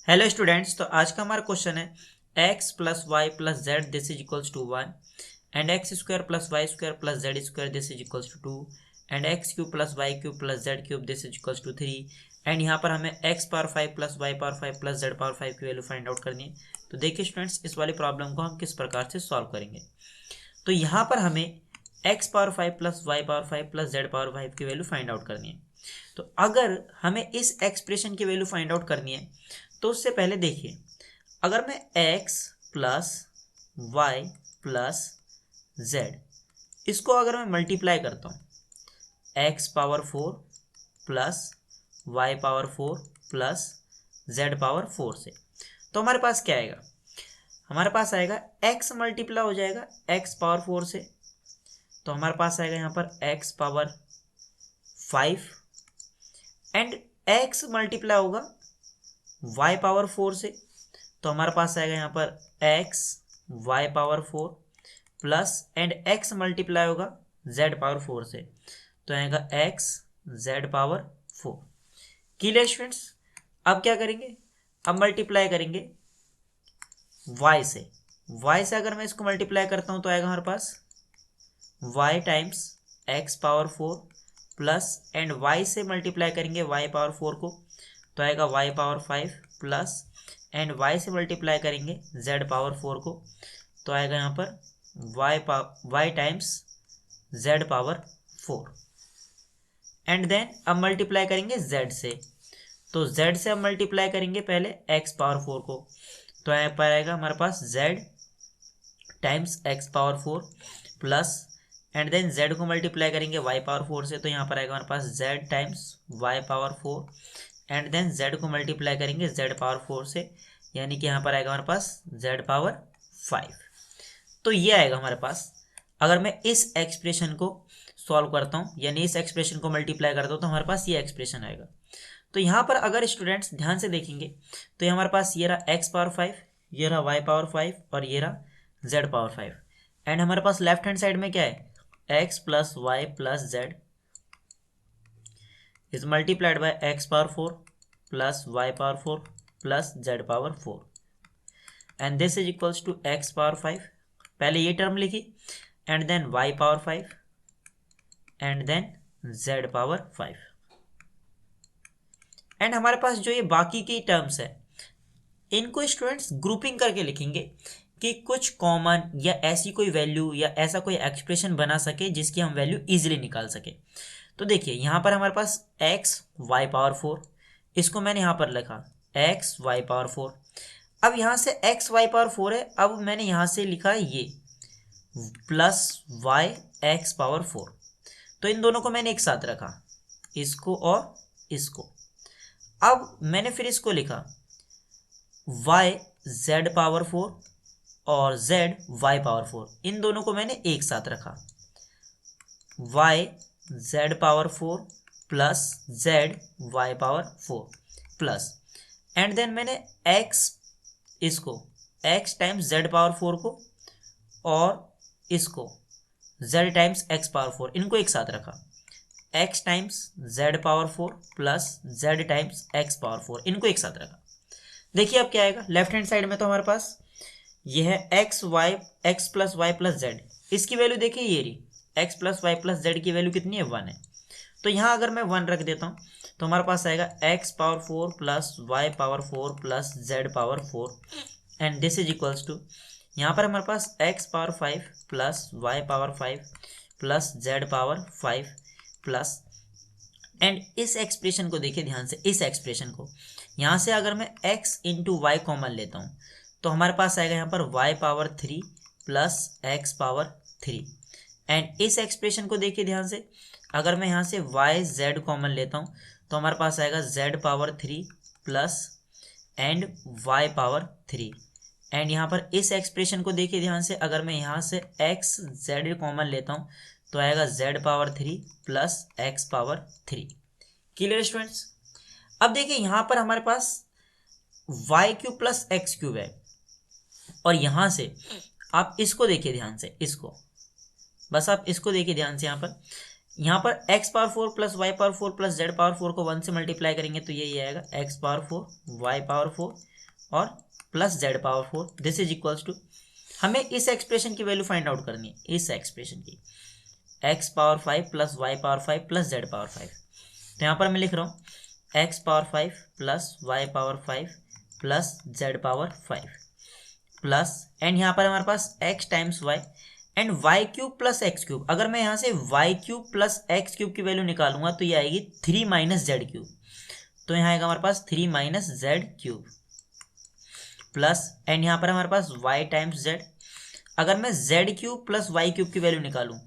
Hello students, तो आज का हमारा क्वेश्चन है x plus y plus z this is equals to 1 and x square plus y square plus z square this is equals to 2 and x cube plus y cube plus z cube this is equals to 3 and यहाँ पर हमें x power 5 plus Y power 5 plus Z power 5 की value find out करनी है। तो देखिए students, इस वाली प्रॉब्लम को हम किस प्रकार से सॉल्व करेंगे। तो यहाँ पर हमें x power 5 plus Y power 5 plus Z power 5 की वैल्यू फाइंड आउट करनी है। तो अगर हमें इस एक्सप्रेशन की वैल्यू फाइंड आउट करनी है तो उससे पहले देखिए, अगर मैं x plus y plus z इसको अगर मैं मल्टीप्लाई करता हूँ x power 4 plus Y power 4 plus Z power 4 से, तो हमारे पास क्या आएगा? हमारे पास आएगा x मल्टीप्लाई हो जाएगा x पावर 4 से, तो हमारे पास आएगा यहाँ पर x power 5 and x multiply होगा y पावर 4 से, तो हमारे पास आएगा यहाँ पर x y power 4 plus and x multiply होगा z पावर 4 से, तो आएगा x z power 4। Clear students? अब क्या करेंगे? अब मल्टीप्लाई करेंगे y से। y से अगर मैं इसको मल्टीप्लाई करता हूँ तो आएगा हमारे पास y times x power 4 plus and y से मल्टीप्लाई करेंगे y पावर 4 को, तो आएगा y power 5 plus and y से मल्टीप्लाई करेंगे z पावर 4 को, तो आएगा यहाँ पर y times z power 4 and then अब मल्टीप्लाई करेंगे z से, तो z से अब मल्टीप्लाई करेंगे पहले x पावर 4 को, तो यहाँ पर आएगा हमारे पास z times x power 4 plus and then z को मल्टीप्लाई करेंगे y पावर 4 से, तो यहाँ पर आएगा हमारे पास z times y power 4 and then z को मल्टीप्लाई करेंगे z पावर 4 से, यानी कि यहाँ पर आएगा हमारे पास z पावर 5। तो ये आएगा हमारे पास। अगर मैं इस एक्सप्रेशन को सॉल्व करता हूँ यानी इस एक्सप्रेशन को मल्टीप्लाई करता हूँ तो हमारे पास ये एक्सप्रेशन आएगा। तो यहाँ पर अगर स्टूडेंट्स ध्यान से देखेंगे तो ये हमारे पास ये रहा x पावर 5, ये रहा y पावर 5 और ये रहा z पावर 5 एंड हमारे पास लेफ्ट हैंड साइड में क्या है? x plus y plus z is multiplied by x power 4 plus y power 4 plus z power 4 and this is equals to x power 5, पहले ये term लिखी and then y power 5 and then z power 5 and हमारे पास जो ये बाकी की terms है इनको स्टूडेंट्स ग्रुपिंग करके लिखेंगे कि कुछ कॉमन या ऐसी कोई वैल्यू या ऐसा कोई एक्सप्रेशन बना सके जिसकी हम वैल्यू इजीली निकाल सके। तो देखिए यहाँ पर हमारे पास x y पावर 4, इसको मैंने यहाँ पर लिखा x y पावर 4। अब यहाँ से x y पावर 4 है, अब मैंने यहाँ से लिखा ये प्लस y x पावर 4, तो इन दोनों को मैंने एक साथ रखा, इसको और इसको। अब मैंने फिर इसको लिखा y z पावर 4 और z y पावर 4, इन दोनों को मैंने एक साथ रखा, y z power 4 plus z y power 4 plus and then मैंने x इसको x टाइम्स z पावर 4 को और इसको z टाइम्स x पावर 4, इनको एक साथ रखा, x times z power 4 plus z times x power 4, इनको एक साथ रखा। देखिए अब क्या आएगा? लेफ्ट हैंड साइड में तो हमारे पास ये है x plus y plus z, इसकी वैल्यू देखिए ये रही x plus y plus z की वैल्यू कितनी है? 1 है। तो यहाँ अगर मैं 1 रख देता हूँ तो हमारे पास आएगा x power 4 plus Y power 4 plus z power 4 and this is equals to, यहाँ पर हमारे पास x power 5 plus Y power 5 plus z power 5 plus and इस एक्सप्रेशन को देखिए ध्यान से, इस एक्सप्रेशन को यहाँ से अगर मैं x इंटू वाई कॉमन लेता हूँ तो हमारे पास आएगा यहाँ पर y power 3 plus x power 3 and इस एक्सप्रेशन को देखिए ध्यान से, अगर मैं यहाँ से y z कॉमन लेता हूँ तो हमारे पास आएगा z power 3 plus and y power 3 and यहाँ पर इस एक्सप्रेशन को देखिए ध्यान से, अगर मैं यहाँ से x z कॉमन लेता हूँ तो आएगा z power 3 plus x power 3। Clear students? अब देखिए यहाँ पर हमारे पास y cube plus x cube है और यहाँ से आप इसको देखिए ध्यान से, इसको बस आप इसको देखिए ध्यान से, यहाँ पर x power 4 plus Y power 4 plus Z power 4 को 1 से मल्टीप्लाई करेंगे तो यही आएगा x पावर 4 y पावर 4 और plus Z power 4 this is equals to, हमें इस एक्सप्रेशन की वैल्यू फाइंड आउट करनी है, इस एक्सप्रेशन की, x power 5 plus Y power 5 plus Z power 5। तो यहाँ पर मैं लिख रहा हूँ x power 5 plus Y power 5 plus Z power 5 plus, and यहाँ पर हमारे पास x times y and y cube plus x cube. अगर मैं यहाँ से y cube plus x cube की वैल्यू निकालूंगा तो ये आएगी 3 माइनस जेड क्यूब। तो यहाँ आएगा हमारे पास 3 minus z cube plus, and यहाँ पर हमारे पास वाई टाइम्स जेड। अगर मैं z cube plus y cube की वैल्यू निकालूं,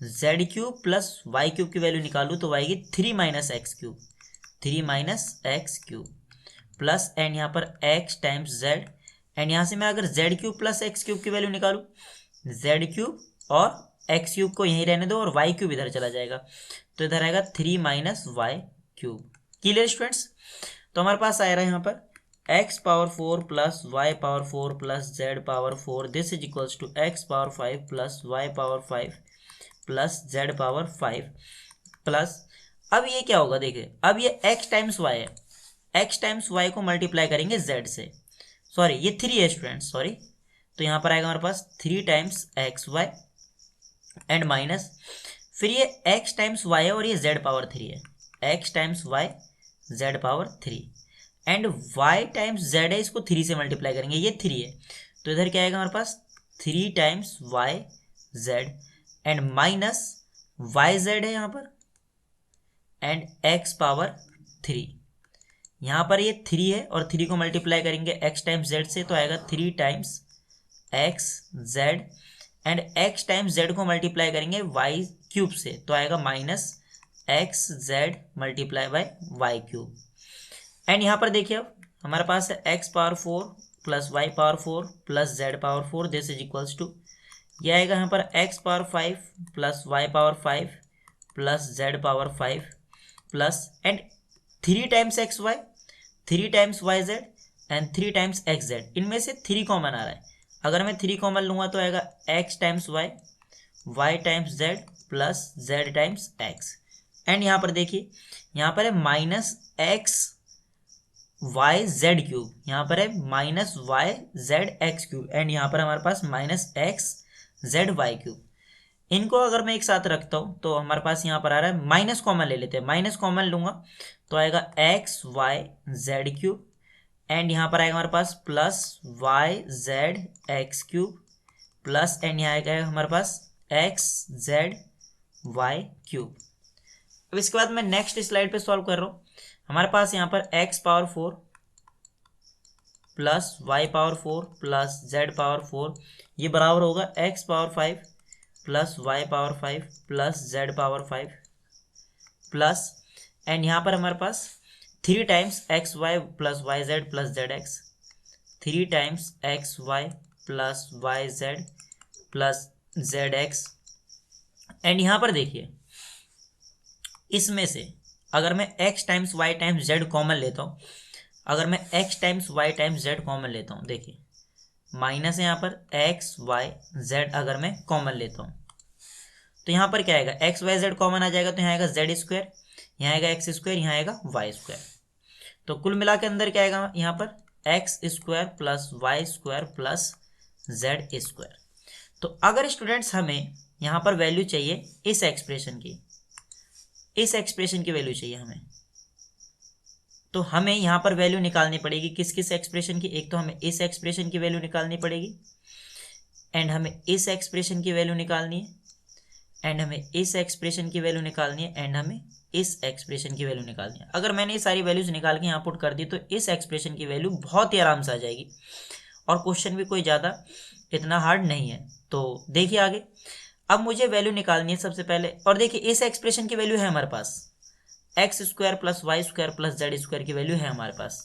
z cube plus y cube की वैल्यू निकालूं तो आएगी 3 minus x cube, 3 minus x cube plus, and यहाँ पर एक्स टाइम्स जेड, एंड यहाँ से मैं अगर Z cube plus x cube की वैल्यू निकालूं, जेड क्यूब और एक्स क्यूब को यहीं रहने दो और वाई क्यूब इधर चला जाएगा, तो इधर आएगा 3 minus Y cube. Clear students? तो हमारे पास आ रहा है यहाँ पर x power 4 plus Y power 4 plus Z power 4 this is equals to X power 5 plus Y power 5 plus Z power 5 plus, अब ये क्या होगा देखिए, अब ये एक्स टाइम्स वाई है, एक्स टाइम्स वाई को मल्टीप्लाई करेंगे जेड से, सॉरी ये 3 है स्टूडेंट्स, सॉरी, तो यहाँ पर आएगा हमारे पास 3 times x y and minus, फिर ये एक्स टाइम्स वाई है और ये जेड पावर 3 है, x times y z power 3 and y times z है, इसको 3 से मल्टीप्लाई करेंगे, ये 3 है, तो इधर क्या आएगा हमारे पास 3 times y z and minus y z है यहाँ पर एंड एक्स पावर 3। यहाँ पर ये 3 है और 3 को मल्टीप्लाई करेंगे एक्स टाइम्स जेड से तो आएगा 3 times x z and x times z को मल्टीप्लाई करेंगे वाई क्यूब से तो आएगा minus x z multiply by y cube. And यहाँ पर देखिए अब हमारे पास है x power 4 plus Y power 4 plus Z power 4 this is equals to, यह आएगा यहाँ पर x power 5 plus Y power 5 plus Z power 5 plus, and 3 times x Y, 3 times y z and 3 times x z, इनमें से 3 common आ रहा है, अगर मैं 3 कॉमन लूँगा तो आएगा x times y, y times z plus z times x, and यहाँ पर देखिए यहाँ पर है minus x y z cube, यहाँ पर है minus y z x cube and यहाँ पर हमारे पास minus x z y cube. इनको अगर मैं एक साथ रखता हूँ तो हमारे पास यहाँ पर आ रहा है, माइनस कॉमन ले लेते हैं, माइनस कॉमन लूँगा तो आएगा x y z cube and यहाँ पर आएगा हमारे पास plus y z x cube plus, and यहाँ आएगा हमारे पास एक्स जेड वाई क्यूब। अब इसके बाद मैं नेक्स्ट स्लाइड पे सॉल्व कर रहा हूँ, हमारे पास यहाँ पर x power 4 plus Y power 4 plus Z power 4 ये बराबर होगा x power 5 plus Y power 5 plus Z power 5 plus, and यहाँ पर हमारे पास 3 times x y plus y z plus z x, 3 times x y plus y z plus z x, and यहाँ पर देखिए इसमें से अगर मैं x times y times z common लेता हूँ, अगर मैं x times y times z common लेता हूँ, देखिए माइनस है यहाँ पर x वाई जेड अगर मैं कॉमन लेता हूँ तो यहाँ पर क्या आएगा, x वाई जेड कॉमन आ जाएगा तो यहाँ आएगा जेड स्क्वायर, यहाँ आएगा एक्स स्क्वायर, यहाँ आएगा वाई स्क्वायर, तो कुल मिला के अंदर क्या आएगा यहाँ पर x square plus y square plus z square. तो अगर स्टूडेंट्स हमें यहाँ पर वैल्यू चाहिए इस एक्सप्रेशन की, इस एक्सप्रेशन की वैल्यू चाहिए हमें, तो हमें यहाँ पर वैल्यू निकालनी पड़ेगी किस किस एक्सप्रेशन की, एक तो हमें इस एक्सप्रेशन की वैल्यू निकालनी पड़ेगी एंड हमें इस एक्सप्रेशन की वैल्यू निकालनी है एंड हमें इस एक्सप्रेशन की वैल्यू निकालनी है एंड हमें इस एक्सप्रेशन की वैल्यू निकालनी है। अगर मैंने ये सारी वैल्यूज निकाल के यहाँ पुट कर दी तो इस एक्सप्रेशन की वैल्यू बहुत ही आराम से आ जाएगी और क्वेश्चन भी कोई ज़्यादा इतना हार्ड नहीं है। तो देखिए आगे, अब मुझे वैल्यू निकालनी है सबसे पहले, और देखिए इस एक्सप्रेशन की वैल्यू है हमारे पास x square plus y square plus z square की वैल्यू है हमारे पास।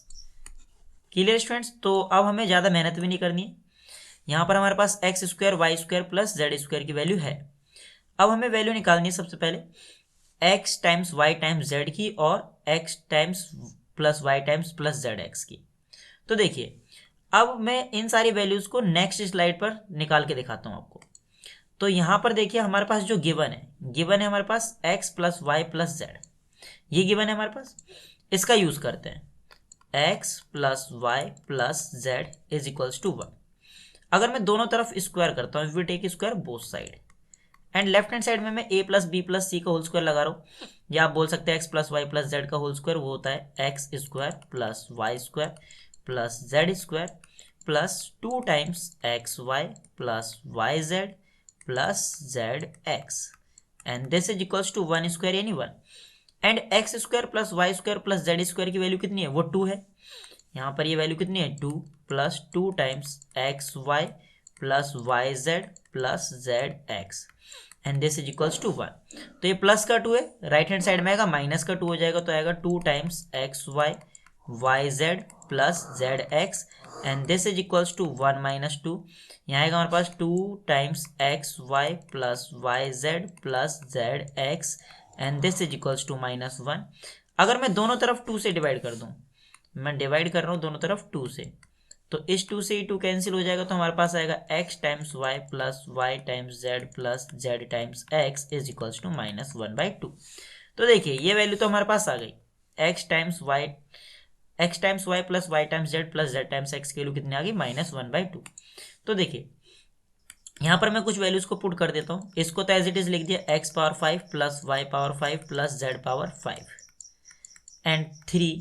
Clear students? तो अब हमें ज़्यादा मेहनत भी नहीं करनी है, यहाँ पर हमारे पास x square y square plus z square की वैल्यू है। अब हमें वैल्यू निकालनी है सबसे पहले x times y times z की और x times plus y times plus z x की। तो देखिए अब मैं इन सारी वैल्यूज़ को नेक्स्ट स्लाइड पर निकाल के दिखाता हूँ आपको। तो यहाँ पर देखिए हमारे पास जो गिवन है हमारे पास x plus y plus z, ये गिवन है हमारे पास, इसका यूज़ करते हैं। X plus y plus z is equals to 1। अगर मैं दोनों तरफ स्क्वायर करता हूँ, we take square both side, and left hand side में मैं a plus b plus c का होल स्क्वायर लगा रहा हूँ, या आप बोल सकते हैं x plus y plus z का होल स्क्वायर, वो होता है x square plus y square plus z square plus 2 times x y plus y z plus z x, and this is equals to 1 square यानी 1। And x square plus y square plus z square की value कितनी है, वो 2 है। यहाँ पर ये value कितनी है, 2 plus 2 times x y plus y z plus z x, and this is equals to 1। तो ये प्लस का 2 है, राइट हैंड साइड में आएगा माइनस का 2 हो जाएगा, तो आएगा 2 times x y y z plus z x, and this is equals to 1 minus 2। यहाँ आएगा हमारे पास 2 times x y plus y z plus z x, and this is equals to minus 1। अगर मैं दोनों तरफ 2 से डिवाइड कर दूँ, मैं डिवाइड कर रहा हूँ दोनों तरफ 2 से, तो इस 2 से ही 2 कैंसिल हो जाएगा, तो हमारे पास आएगा x times y plus y times z plus z times x is equals to minus 1/2। तो देखिए ये वैल्यू तो हमारे पास आ गई, x times y plus y times z plus z times x की वैल्यू कितनी आ गई, -1/2। तो देखिए यहाँ पर मैं कुछ वैल्यूज को पुट कर देता हूँ, इसको तो एज इट इज लिख दिया x power 5 plus Y power 5 plus Z power 5 and 3।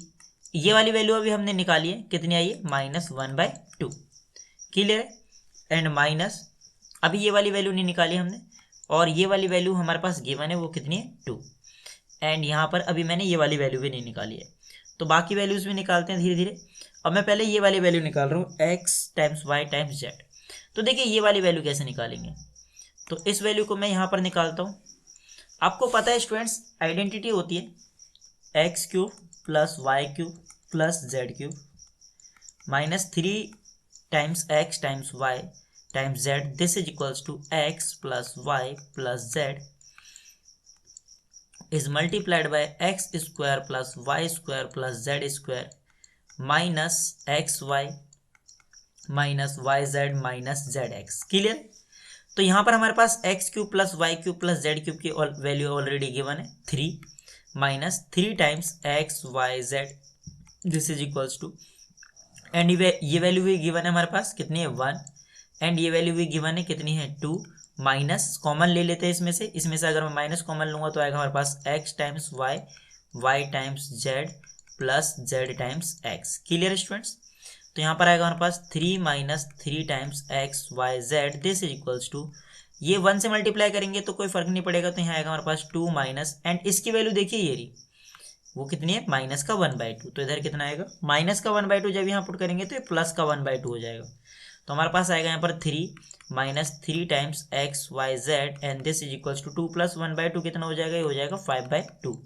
ये वाली वैल्यू अभी हमने निकाली है, कितनी आई है, -1/2। क्लियर है, एंड माइनस अभी ये वाली वैल्यू नहीं निकाली हमने, और ये वाली वैल्यू हमारे पास गिवन है, वो कितनी है, 2। एंड यहाँ पर अभी मैंने ये वाली वैल्यू भी नहीं निकाली है, तो बाकी वैल्यूज भी निकालते हैं धीरे धीरे। अब मैं पहले ये वाली वैल्यू निकाल रहा हूँ, x times y times z. तो देखिए ये वाली वैल्यू कैसे निकालेंगे, तो इस वैल्यू को मैं यहाँ पर निकालता हूँ। आपको पता है स्टूडेंट्स, आइडेंटिटी होती है x cube plus y cube plus z cube minus 3 times x times y times z, this is equals to x plus y plus z is multiplied by x square plus y square plus z square minus x y minus y z minus z x. Clear. तो यहाँ पर हमारे पास x cube plus y cube plus z cube की value already given है 3 minus 3 times x y z, this is equals to, and ये value भी given है हमारे पास, कितनी है 1, एंड ये वैल्यू भी गिवन है, कितनी है 2, माइनस कॉमन ले लेते हैं इसमें से अगर मैं माइनस कॉमन लूंगा तो आएगा हमारे पास x times y y times z plus z times x. Clear students. तो यहाँ पर आएगा हमारे पास 3 minus 3 times x y z, this is equals to, ये 1 से मल्टीप्लाई करेंगे तो कोई फर्क नहीं पड़ेगा, तो यहाँ आएगा हमारे पास 2 माइनस, एंड इसकी वैल्यू देखिए ये रही, वो कितनी है, माइनस का 1/2। तो इधर कितना आएगा, माइनस का 1/2, जब यहाँ पुट करेंगे तो ये प्लस का 1/2 हो जाएगा। तो हमारे पास आएगा यहाँ पर 3 minus 3 times x y z, and this is equals to 2 plus 1/2 कितना हो जाएगा, ये हो जाएगा 5/2।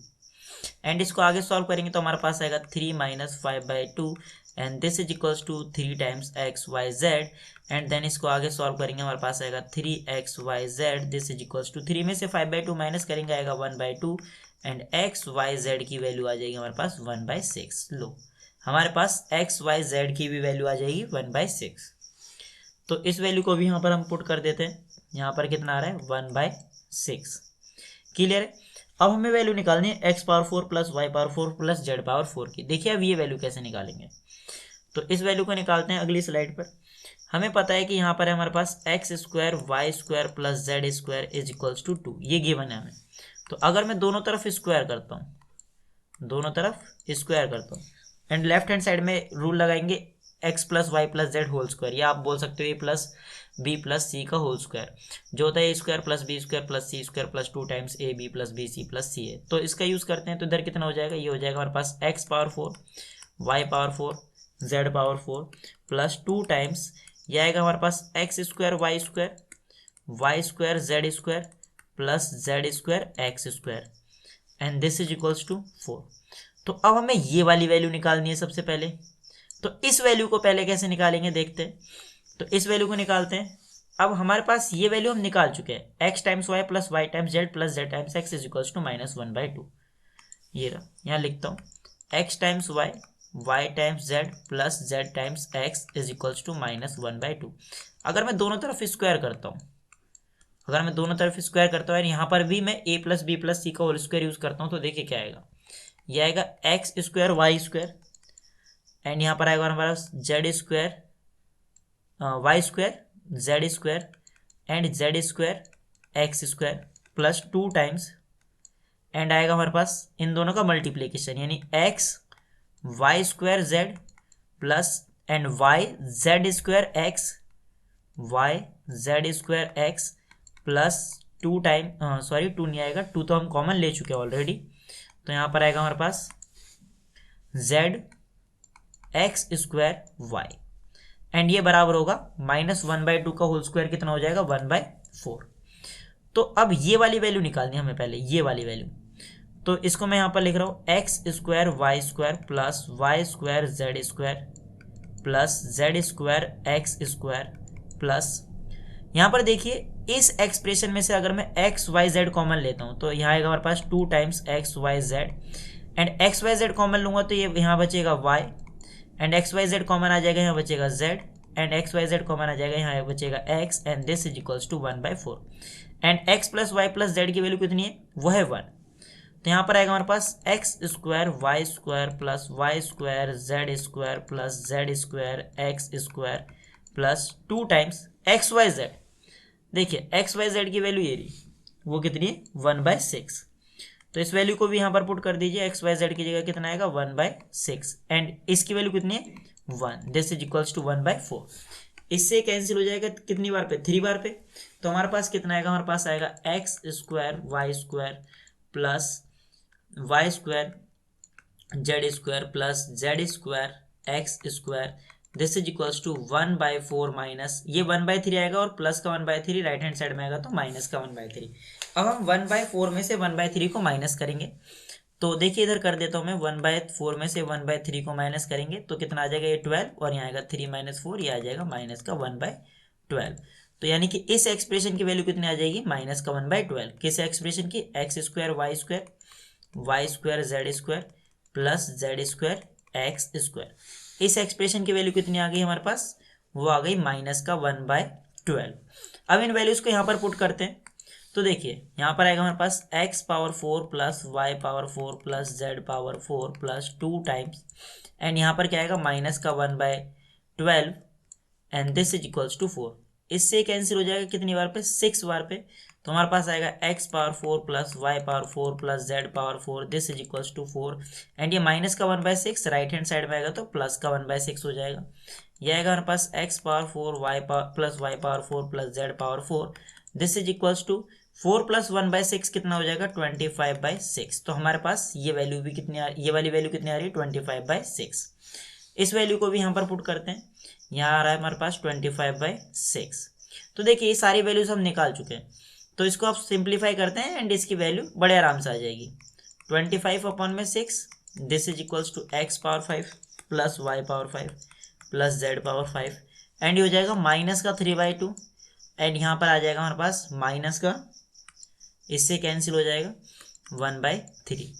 एंड इसको आगे सॉल्व करेंगे तो हमारे पास आएगा 3 minus 5/2, and this is equals to 3 times x y z, and then इसको आगे सॉल्व करेंगे हमारे पास आएगा 3xyz, this is equals to 3 में से 5/2 माइनस करेंगे आएगा 1/2, एंड एक्स वाई जेड की वैल्यू आ जाएगी हमारे पास 1/6। लो हमारे पास एक्स वाई जेड की भी वैल्यू आ जाएगी 1/6। तो इस वैल्यू को भी यहाँ पर हम पुट कर देते हैं, यहाँ पर कितना आ रहा है 1/6। क्लियर है। अब हमें वैल्यू निकालनी है x power 4 plus Y power 4 plus Z power 4 की। देखिए अब ये वैल्यू कैसे निकालेंगे, तो इस वैल्यू को निकालते हैं अगली स्लाइड पर। हमें पता है कि यहाँ पर है हमारे पास x square y square plus z square is equals to 2, ये गिवन है हमें। तो अगर मैं दोनों तरफ स्क्वायर करता हूँ, दोनों तरफ स्क्वायर करता हूँ, एंड लेफ्ट हैंड साइड में रूल लगाएंगे x plus y plus z whole square, या आप बोल सकते हो a plus b plus c का होल स्क्वायर, जो होता है a square plus b square plus c square plus 2 times a b plus b c plus c है। तो इसका यूज़ करते हैं, तो इधर कितना हो जाएगा, ये हो जाएगा हमारे पास x power 4 Y power 4 z power 4 plus 2 times, यह आएगा हमारे पास x square y square z square plus z square x square, and this is equals to 4। तो अब हमें ये वाली वैल्यू निकालनी है सबसे पहले, तो इस वैल्यू को पहले कैसे निकालेंगे देखते हैं। तो इस वैल्यू को निकालते हैं। अब हमारे पास ये वैल्यू हम निकाल चुके हैं, x times y plus y times z plus z times x is equals to -1/2। ये रहा, यहाँ लिखता हूँ x times y y times z plus z times x is equals to -1/2। अगर मैं दोनों तरफ स्क्वायर करता हूँ, और यहाँ पर भी मैं a plus b plus c का होल स्क्वायर यूज करता हूँ, तो देखिए क्या आएगा, ये आएगा x square y square and यहाँ पर आएगा हमारे पास z square y square z square and z square x square plus 2 times and आएगा हमारे पास इन दोनों का मल्टीप्लीकेशन यानी x y square z plus and y z square x y z square x plus 2 time sorry 2 नहीं आएगा, 2 तो हम कॉमन ले चुके हैं ऑलरेडी, तो यहाँ पर आएगा हमारे पास z x square y and ये बराबर होगा -1/2 का होल स्क्वायर कितना हो जाएगा 1/4। तो अब ये वाली वैल्यू निकालनी है हमें पहले, ये वाली वैल्यू, तो इसको मैं यहाँ पर लिख रहा हूँ x square y square plus y square z square plus z square x square plus यहाँ पर देखिए इस एक्सप्रेशन में से अगर मैं एक्स वाई जेड कॉमन लेता हूँ तो यहाँ आएगा हमारे पास 2 times x y z and x y z common लूंगा तो ये यहाँ बचेगा y and x y z common आ जाएगा, यहाँ बचेगा z and x y z common आ जाएगा, यहाँ बचेगा x and this is equals to 1/4 and x plus y plus z की वैल्यू कितनी है, वो है 1। तो यहाँ पर आएगा हमारे पास x square y square plus y square z square plus z square x square plus 2 times x y z. देखिए एक्स वाई जेड की वैल्यू ये रही, वो कितनी है 1/6। तो इस वैल्यू को भी यहाँ पर पुट कर दीजिए, एक्स वाई जेड की जगह कितना आएगा 1/6 एंड इसकी वैल्यू कितनी है 1, दिस इज इक्वल्स टू 1/4। इससे कैंसिल हो जाएगा कितनी बार पे, 3 बार पे, तो हमारे पास कितना आएगा, हमारे पास आएगा x square y square plus y square z square plus z square x square this is equals to 1/4 minus ये 1/3 आएगा और प्लस का 1/3 राइट हैंड साइड में आएगा तो माइनस का 1/3। अब हम 1/4 में से 1/3 को माइनस करेंगे, तो देखिए इधर कर देता हूँ मैं, 1/4 में से 1/3 को माइनस करेंगे तो कितना आ जाएगा, ये 12 और यहाँ आएगा 3 - 4, ये आ जाएगा माइनस का 1/12। तो यानी कि इस एक्सप्रेशन की वैल्यू कितनी आ जाएगी, माइनस का 1/12। किस एक्सप्रेशन की, x square y square z square plus z square x square. इस एक्सप्रेशन की वैल्यू कितनी आ गई हमारे पास, वो आ गई माइनस का 1/12। अब इन वैल्यूज को यहाँ पर पुट करते हैं, तो देखिए यहाँ पर आएगा हमारे पास x power 4 plus Y power 4 plus Z power 4 plus 2 times and यहाँ पर क्या आएगा माइनस का 1/12 and this is equals to 4। इससे कैंसिल हो जाएगा कितनी बार पे, 6 बार पे, तो हमारे पास आएगा x power 4 plus Y power 4 plus Z power 4 this is equals to 4 and ये माइनस का 1/6 राइट हैंड साइड में आएगा तो प्लस का 1/6 हो जाएगा। ये आएगा हमारे पास x power 4 Y power 4 plus Z power 4 this is equals to 4 plus 1/6 कितना हो जाएगा 25/6। तो हमारे पास ये वैल्यू भी कितनी ये वाली वैल्यू कितनी आ रही है 25/6। इस वैल्यू को भी यहाँ पर पुट करते हैं, यहाँ आ रहा है हमारे पास 25/6। तो देखिए ये सारी वैल्यूज हम निकाल चुके हैं, तो इसको आप सिंप्लीफाई करते हैं एंड इसकी वैल्यू बड़े आराम से आ जाएगी। 25/6 this is equals to x power 5 plus Y power 5 plus Z power 5 and ये हो जाएगा माइनस का 3/2 एंड यहाँ पर आ जाएगा हमारे पास माइनस का, इससे कैंसिल हो जाएगा 1/3।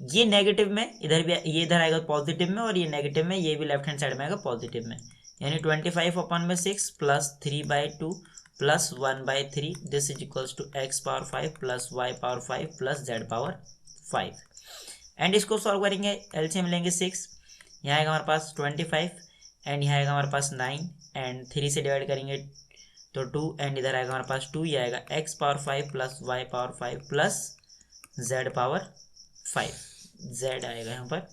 ये नेगेटिव में इधर भी, ये इधर आएगा पॉजिटिव में और ये नेगेटिव में, ये भी लेफ्ट हैंड साइड में आएगा पॉजिटिव में, यानी 25/6 plus 3/2 plus 1/3 this is equals to x power 5 plus Y power 5 plus Z power 5 and इसको सॉल्व करेंगे, एलसीएम लेंगे 6, यहाँ आएगा हमारे पास 25 एंड यहाँ आएगा हमारे पास 9 एंड 3 से डिवाइड करेंगे तो 2 एंड इधर आएगा हमारे पास 2, ये आएगा x power 5 plus Y power 5 plus Z power 5, Z आएगा यहाँ पर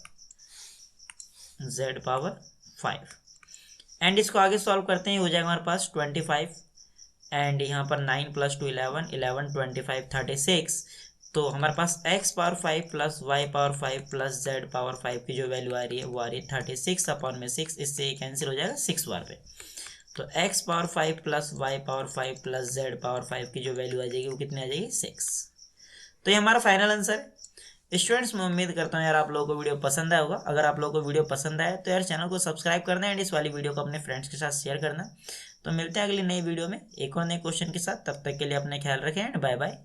जेड पावर 5 एंड इसको आगे सॉल्व करते हैं, हो जाएगा हमारे पास 25 एंड यहाँ पर 9 + 2 11 25 36। तो हमारे पास x power 5 plus Y power 5 plus Z power 5 की जो वैल्यू आ रही है वो आ रही है 36/6। इससे कैंसिल हो जाएगा 6 बार पे, तो x power 5 plus Y power 5 plus Z power 5 की जो वैल्यू आ जाएगी वो कितनी आ जाएगी 6। तो ये हमारा फाइनल आंसर है। स्टूडेंट्स मैं उम्मीद करता हूँ यार आप लोगों को वीडियो पसंद आया होगा। अगर आप लोगों को वीडियो पसंद आया तो यार चैनल को सब्सक्राइब करना एंड इस वाली वीडियो को अपने फ्रेंड्स के साथ शेयर करना। तो मिलते हैं अगली नई वीडियो में एक और नए क्वेश्चन के साथ, तब तक के लिए अपना ख्याल रखें एंड बाय बाय।